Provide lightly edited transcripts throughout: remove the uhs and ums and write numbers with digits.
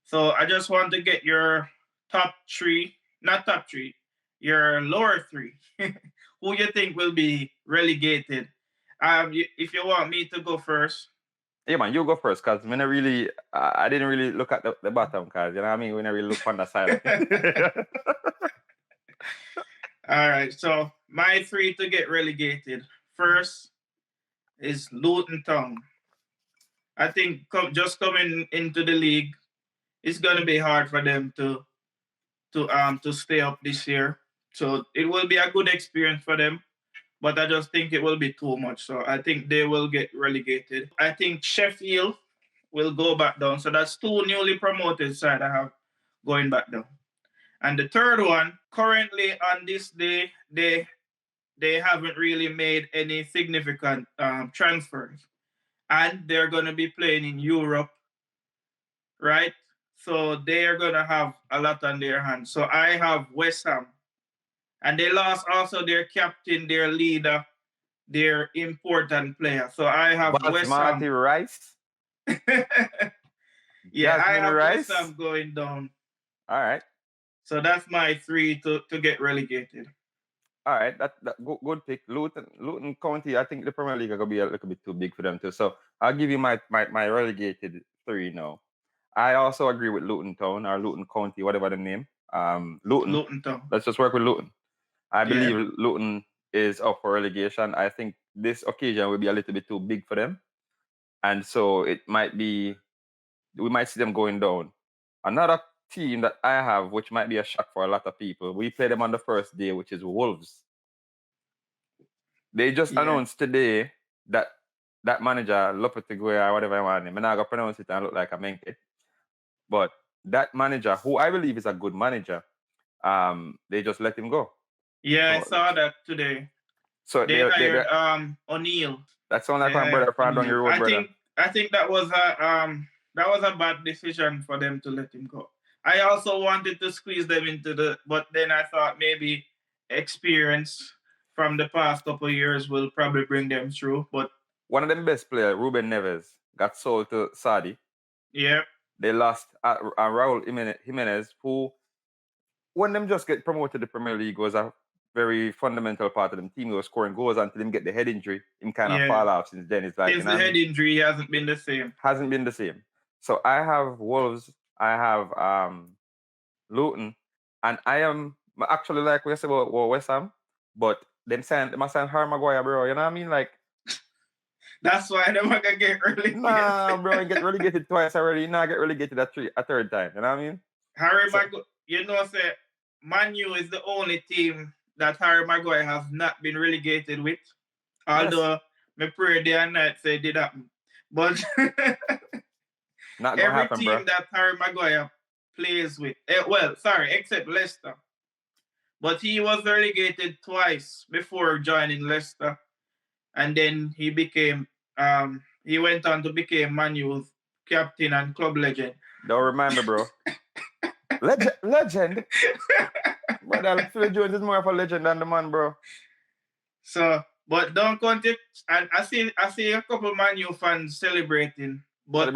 So I just want to get your top three, not top three, your lower three. Who you think will be relegated? If you want me to go first. Yeah, man, you go first, cause when I didn't really look at the bottom, cause you know what I mean. When I really look on the side of it. All right, so my three to get relegated. First is Luton Town. I think just coming into the league, it's gonna be hard for them to stay up this year. So it will be a good experience for them, but I just think it will be too much. So I think they will get relegated. I think Sheffield will go back down. So that's two newly promoted side I have going back down. And the third one, currently on this day, they haven't really made any significant transfers, and they're gonna be playing in Europe, right? So they're gonna have a lot on their hands. So I have West Ham, and they lost also their captain, their leader, their important player. So I have West Ham. Basmati rice. Yeah, I Jasmine have rice. West Ham going down. All right. So that's my three to get relegated. All right, that good pick. Luton County. I think the Premier League are gonna be a little bit too big for them too. So I'll give you my relegated three now. I also agree with Luton Town or Luton County, whatever the name. Luton. Luton Town. Let's just work with Luton. I believe Yeah. Luton is up for relegation. I think this occasion will be a little bit too big for them, and so we might see them going down. Another team that I have, which might be a shock for a lot of people, we play them on the first day, which is Wolves. They just announced today that manager, Lopetegui or whatever I want him, I'm not gonna pronounce it and look like a menke. But that manager, who I believe is a good manager, they just let him go. Yeah, I saw that today. So they hired O'Neill. That sounds like my brother from down your road, brother. I think that was a bad decision for them to let him go. I also wanted to squeeze them but then I thought maybe experience from the past couple of years will probably bring them through. But one of them best players, Ruben Neves, got sold to Saudi. Yeah. They lost Raul Jimenez, who, when them just get promoted to the Premier League, was a very fundamental part of them team. He was scoring goals until him get the head injury. Him kind of fall off since then. It's like since the head injury, he hasn't been the same. Hasn't been the same. So I have Wolves, I have Luton, and I am actually like we said about West Ham, but them sign Harry Maguire, bro. You know what I mean? Like that's why they're gonna get relegated. Nah, bro, you get relegated twice already. You not get relegated a third time. You know what I mean? Harry Maguire, you know, say Man U is the only team that Harry Maguire has not been relegated with. Although me pray day and night say it did happen. But not every happen, team bro. that Harry Maguire plays with, except Leicester. But he was relegated twice before joining Leicester. And then he went on to become Man U's captain and club legend. Don't remind me, bro. Legend. But Phil Jones is more of a legend than the man, bro. So, but don't count it. And I see a couple Man U fans celebrating. But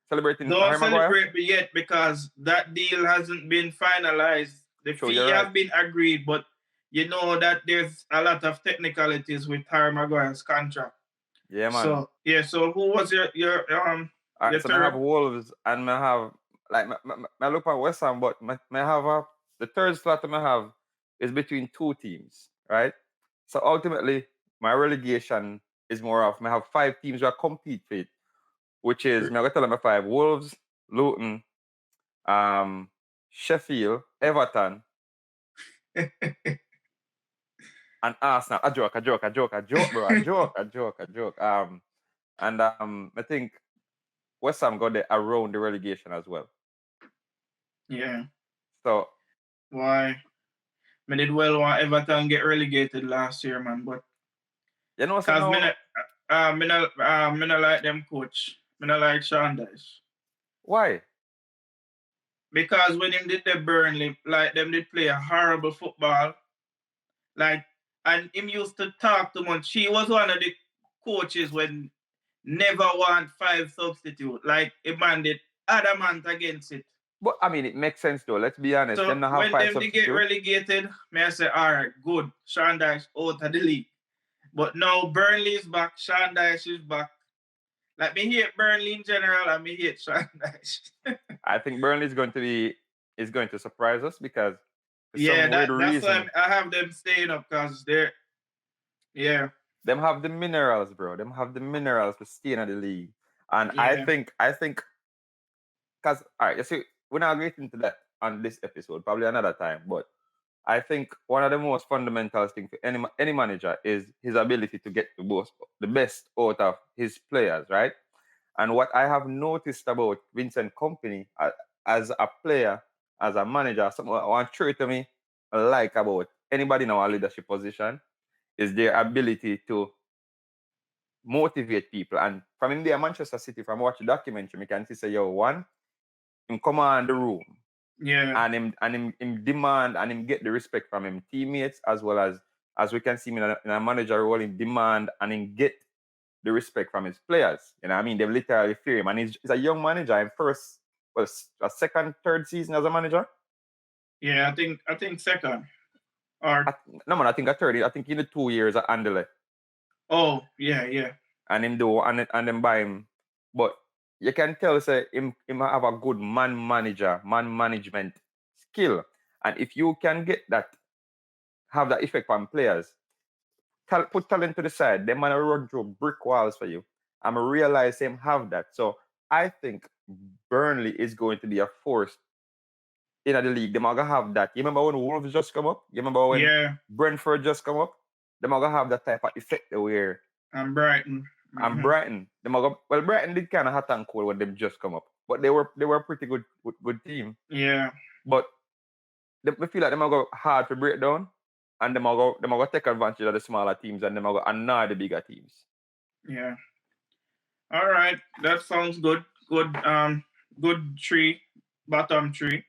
celebrating. Don't celebrate yet because that deal hasn't been finalized. The fee has been agreed, but you know that there's a lot of technicalities with Harry Maguire's contract. Yeah, man. So who was your Alright, so I have Wolves and I have I look at West Ham, but I have the third slot I have is between two teams, right? So ultimately, my relegation is more of I have 5 teams who are compete for it, which is I'm gonna tell them 5: Wolves, Luton, Sheffield, Everton, and Arsenal. A joke, bro. A joke. And I think West Ham got there around the relegation as well. Yeah. So why? I did well want Everton get relegated last year, man. But you know, because I not like them coach. I not like Sean Dyche. Why? Because when him did the Burnley, like them did play a horrible football. Like, and him used to talk too much. He was one of the coaches when never want 5 substitute. Like, a man did adamant against it. But I mean, it makes sense though. Let's be honest. So Them not have when five them they get substitute. relegated, may I say, all right, good. Sean Dyche out of the league. But now Burnley is back. Sean Dyche is back. Like me hate Burnley in general, and me hate Sean Dyche. I think Burnley is going to surprise us because for Yeah, some weird that's reason why I have them staying up because they're them have the minerals, bro. Them have the minerals to stay in the league. And yeah. I think because all right, you see, we're not getting into that on this episode, probably another time. But I think one of the most fundamental things for any manager is his ability to get the best out of his players, right? And what I have noticed about Vincent Company as a player, as a manager, something one trait to me I like about anybody in our leadership position is their ability to motivate people. And from him there, Manchester City, from watching the documentary, we can see say, yo, one, him command the room. Yeah. And him demand and him get the respect from him teammates as well as we can see him in a manager role, him demand and him get the respect from his players. You know what I mean? They literally fear him. And he's a young manager in a second, third season as a manager. Yeah, I think second. Or no man, I think a third. I think in the 2 years at Anderlecht. Oh, yeah. And him do and then buy him. But you can tell say him have a good man management skill. And if you can get that, have that effect on players, put talent to the side, them man will run through brick walls for you. And I realize him have that. So I think Burnley is going to be a force in the league. Them are gonna have that. You remember when Wolves just come up? You remember when Brentford just come up? Them are gonna have that type of effect where and Brighton. And Brighton, Brighton did kind of hot and cold when them just come up, but they were a pretty good team. Yeah. But I feel like them are go hard to break down, and them are go take advantage of the smaller teams, and them are go annoy the bigger teams. Yeah. All right, that sounds good. Good. Good bottom three.